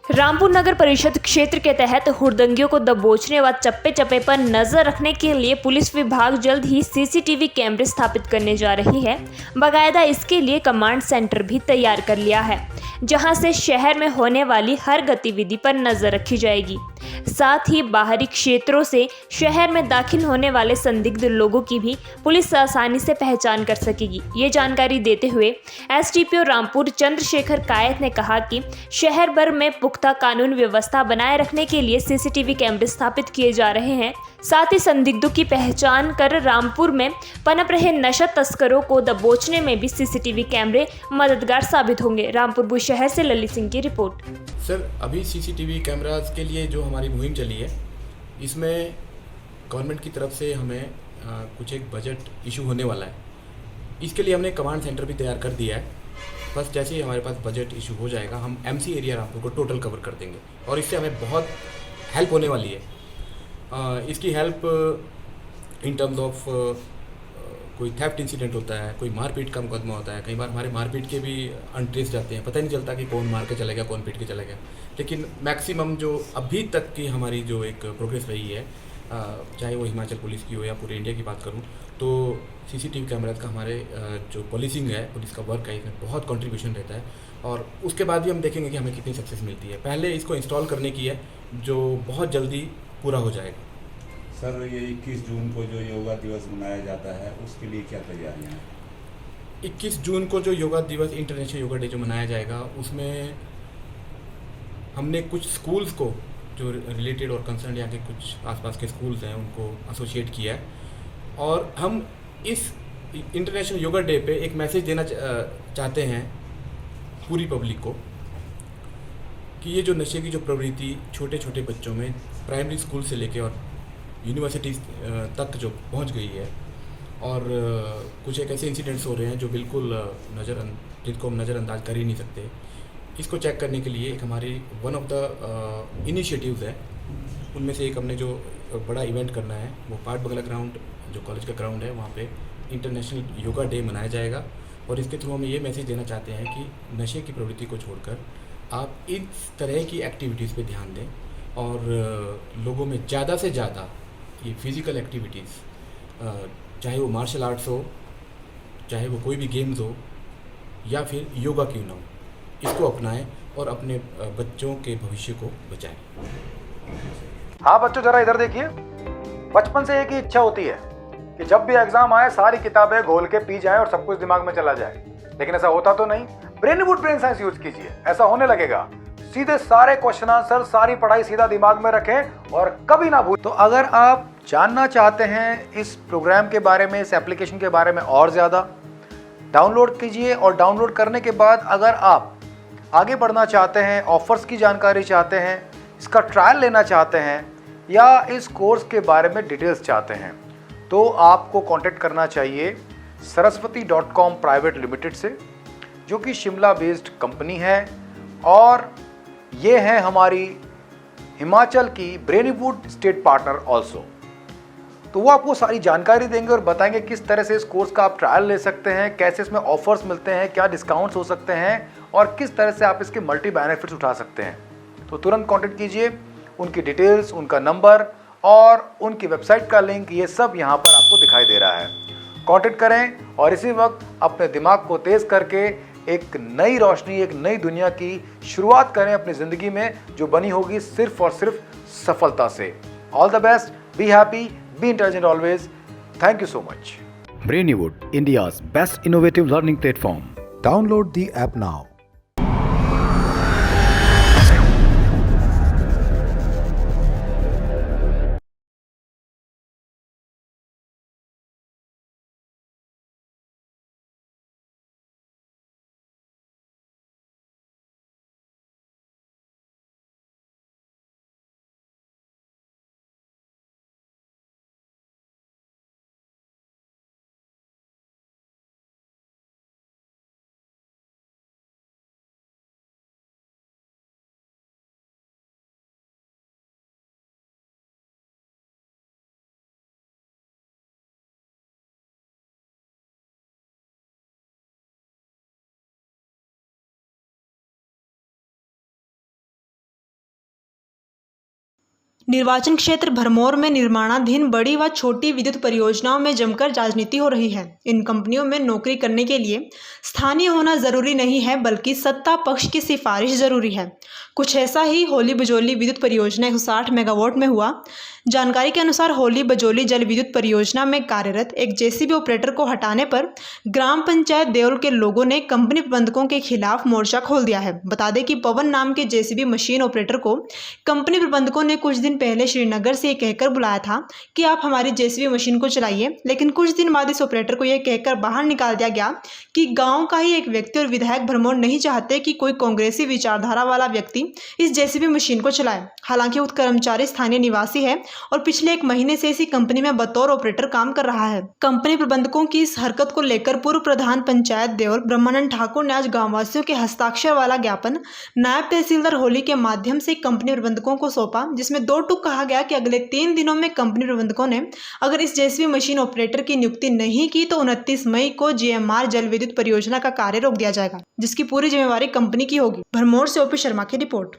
रामपुर नगर परिषद क्षेत्र के तहत हुड़दंगियों को दबोचने व चप्पे चप्पे पर नजर रखने के लिए पुलिस विभाग जल्द ही सीसीटीवी कैमरे स्थापित करने जा रही है। बाकायदा इसके लिए कमांड सेंटर भी तैयार कर लिया है, जहां से शहर में होने वाली हर गतिविधि पर नजर रखी जाएगी। साथ ही बाहरी क्षेत्रों से शहर में दाखिल होने वाले संदिग्ध लोगों की भी पुलिस आसानी से पहचान कर सकेगी। ये जानकारी देते हुए एसडीपीओ रामपुर चंद्रशेखर कायत ने कहा कि शहर भर में पुख्ता कानून व्यवस्था बनाए रखने के लिए सीसीटीवी कैमरे स्थापित किए जा रहे हैं। साथ ही संदिग्धों की पहचान कर रामपुर में पनप रहे नशा तस्करों को दबोचने में भी सीसीटीवी कैमरे मददगार साबित होंगे। रामपुर बुशहर से ललित सिंह की रिपोर्ट। सर, अभी सीसीटीवी कैमरास के लिए जो हमारी मुहिम चली है, इसमें गवर्नमेंट की तरफ से हमें कुछ एक बजट इशू होने वाला है। इसके लिए हमने कमांड सेंटर भी तैयार कर दिया है। बस जैसे ही हमारे पास बजट इशू हो जाएगा, हम एमसी एरिया रामपुर को टोटल कवर कर देंगे और इससे हमें बहुत हेल्प होने वाली है। इसकी हेल्प इन टर्म्स ऑफ कोई थेफ्ट इंसिडेंट होता है, कोई मारपीट का मुकदमा होता है। कई बार हमारे मारपीट के भी अनट्रेस जाते हैं, पता नहीं चलता कि कौन मार के चला गया, कौन पीट के चला गया। लेकिन मैक्सिमम जो अभी तक की हमारी जो एक प्रोग्रेस रही है, चाहे वो हिमाचल पुलिस की हो या पूरे इंडिया की बात करूं, तो सीसीटीवी कैमराज का हमारे जो पुलिसिंग है, पुलिस का वर्क है, इसमें बहुत कंट्रीब्यूशन रहता है। और उसके बाद भी हम देखेंगे कि हमें कितनी सक्सेस मिलती है। पहले इसको इंस्टॉल करने की है, जो बहुत जल्दी पूरा हो जाएगा। सर, ये 21 जून को जो योगा दिवस मनाया जाता है, उसके लिए क्या तैयारियां हैं? 21 जून को जो योगा दिवस, इंटरनेशनल योगा डे जो मनाया जाएगा, उसमें हमने कुछ स्कूल्स को जो रिलेटेड और कंसर्न यहाँ के कुछ आसपास के स्कूल्स हैं, उनको एसोसिएट किया है। और हम इस इंटरनेशनल योगा डे पे एक मैसेज देना चाहते हैं पूरी पब्लिक को कि ये जो नशे की जो प्रवृत्ति छोटे छोटे बच्चों में प्राइमरी स्कूल से लेके और यूनिवर्सिटी तक जो पहुंच गई है, और कुछ एक ऐसे इंसिडेंट्स हो रहे हैं जो बिल्कुल जिनको हम नज़रअंदाज कर ही नहीं सकते। इसको चेक करने के लिए एक हमारी वन ऑफ द इनिशिएटिव्स है, उनमें से एक हमने जो बड़ा इवेंट करना है, वो पार्ट बगला ग्राउंड जो कॉलेज का ग्राउंड है, वहाँ पे इंटरनेशनल योगा डे मनाया जाएगा। और इसके थ्रू हम ये मैसेज देना चाहते हैं कि नशे की प्रवृत्ति को छोड़कर आप इस तरह की एक्टिविटीज़ पे ध्यान दें और लोगों में ज़्यादा से ज़्यादा ये फिज़िकल एक्टिविटीज़, चाहे वो मार्शल आर्ट्स हो, चाहे वो कोई भी गेम्स हो, या फिर योगा क्यों ना हो, इसको अपनाएं और अपने बच्चों के भविष्य को बचाएं। हाँ बच्चों, जरा इधर देखिए। बचपन से एक ही इच्छा होती है कि जब भी एग्जाम आए सारी किताबें घोल के पी जाए और सब कुछ दिमाग में चला जाए, लेकिन ऐसा होता तो नहीं। ब्रेनवुड ब्रेन साइंस यूज कीजिए, ऐसा होने लगेगा। सीधे सारे क्वेश्चन आंसर, सारी पढ़ाई सीधा दिमाग में रखें और कभी ना भूलें। तो अगर आप जानना चाहते हैं इस प्रोग्राम के बारे में, इस एप्लीकेशन के बारे में और ज़्यादा, डाउनलोड कीजिए। और डाउनलोड करने के बाद अगर आप आगे बढ़ना चाहते हैं, ऑफर्स की जानकारी चाहते हैं, इसका ट्रायल लेना चाहते हैं या इस कोर्स के बारे में डिटेल्स चाहते हैं, तो आपको कांटेक्ट करना चाहिए saraswati.com प्राइवेट लिमिटेड से, जो कि शिमला बेस्ड कंपनी है। और ये है हमारी हिमाचल की ब्रेनीवुड स्टेट पार्टनर ऑल्सो। तो वो आपको सारी जानकारी देंगे और बताएंगे किस तरह से इस कोर्स का आप ट्रायल ले सकते हैं, कैसे इसमें ऑफर्स मिलते हैं, क्या डिस्काउंट्स हो सकते हैं और किस तरह से आप इसके मल्टी बेनिफिट्स उठा सकते हैं। तो तुरंत कांटेक्ट कीजिए। उनकी डिटेल्स, उनका नंबर और उनकी वेबसाइट का लिंक, ये सब यहाँ पर आपको दिखाई दे रहा है। कांटेक्ट करें और इसी वक्त अपने दिमाग को तेज करके एक नई रोशनी, एक नई दुनिया की शुरुआत करें अपनी ज़िंदगी में, जो बनी होगी सिर्फ और सिर्फ सफलता से। All the best, be happy, be intelligent always. Thank you so much. Brainwood, India's best innovative learning platform. Download the app now. निर्वाचन क्षेत्र भरमौर में निर्माणाधीन बड़ी व छोटी विद्युत परियोजनाओं में जमकर राजनीति हो रही है। इन कंपनियों में नौकरी करने के लिए स्थानीय होना जरूरी नहीं है, बल्कि सत्ता पक्ष की सिफारिश जरूरी है। कुछ ऐसा ही होली बजोली विद्युत परियोजना 160 मेगावाट में हुआ। जानकारी के अनुसार होली बजोली जल विद्युत परियोजना में कार्यरत एक जेसीबी ऑपरेटर को हटाने पर ग्राम पंचायत देवल के लोगों ने कंपनी प्रबंधकों के खिलाफ मोर्चा खोल दिया है। बता दें कि पवन नाम के जेसीबी मशीन ऑपरेटर को कंपनी प्रबंधकों ने कुछ दिन पहले श्रीनगर से यह कहकर बुलाया था कि आप हमारी जेसीबी मशीन को चलाइए, लेकिन कुछ दिन बाद इस ऑपरेटर को यह कहकर बाहर निकाल दिया गया कि गाँव का ही एक व्यक्ति और विधायक भरमौर नहीं चाहते कि कोई कांग्रेसी विचारधारा वाला व्यक्ति इस जेसीबी मशीन को चलाए। हालांकि उक्त कर्मचारी स्थानीय निवासी है और पिछले 1 महीने से इसी कंपनी में बतौर ऑपरेटर काम कर रहा है। कंपनी प्रबंधकों की इस हरकत को लेकर पूर्व प्रधान पंचायत देवल ब्रह्मानंद ठाकुर ने आज गांववासियों के हस्ताक्षर वाला ज्ञापन नायब तहसीलदार होली के माध्यम से कंपनी प्रबंधकों को सौंपा, जिसमें 2 टूक कहा गया कि अगले 3 दिनों में कंपनी प्रबंधकों ने अगर इस जेसीबी मशीन ऑपरेटर की नियुक्ति नहीं की तो 29 मई को जीएमआर जल विद्युत परियोजना का कार्य रोक दिया जाएगा, जिसकी पूरी जिम्मेवारी कंपनी की होगी। भरमौर से ओपी शर्मा की रिपोर्ट।